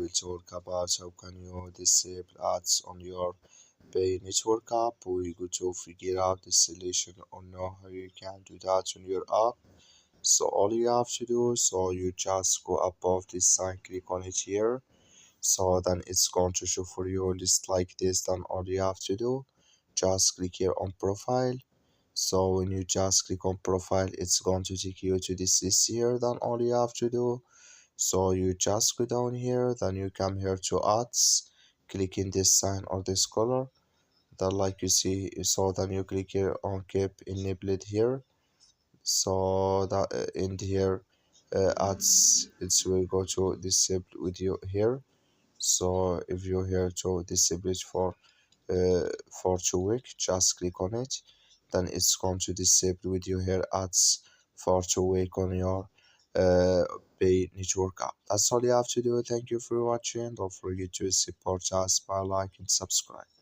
will talk about how can you disable ads on your Pay network app. We go to figure out the solution or know how you can do that on your app. So all you have to do, so you just go above this sign, click on it here. So then it's going to show for you a list like this. Then all you have to do, just click here on profile. So when you just click on profile, it's going to take you to this list here. Then all you have to do, so you just go down here, then you come here to ads, click in this sign or this color, then like you see, so then you click here on keep enabled here. So that in here ads, it will go to disable with you here. So if you here to disable it for 2 weeks, just click on it, then it's going to disable with you here ads for 2 weeks on your uh, pay network app. That's all you have to do. Thank you for watching. Don't forget to support us by like and subscribe.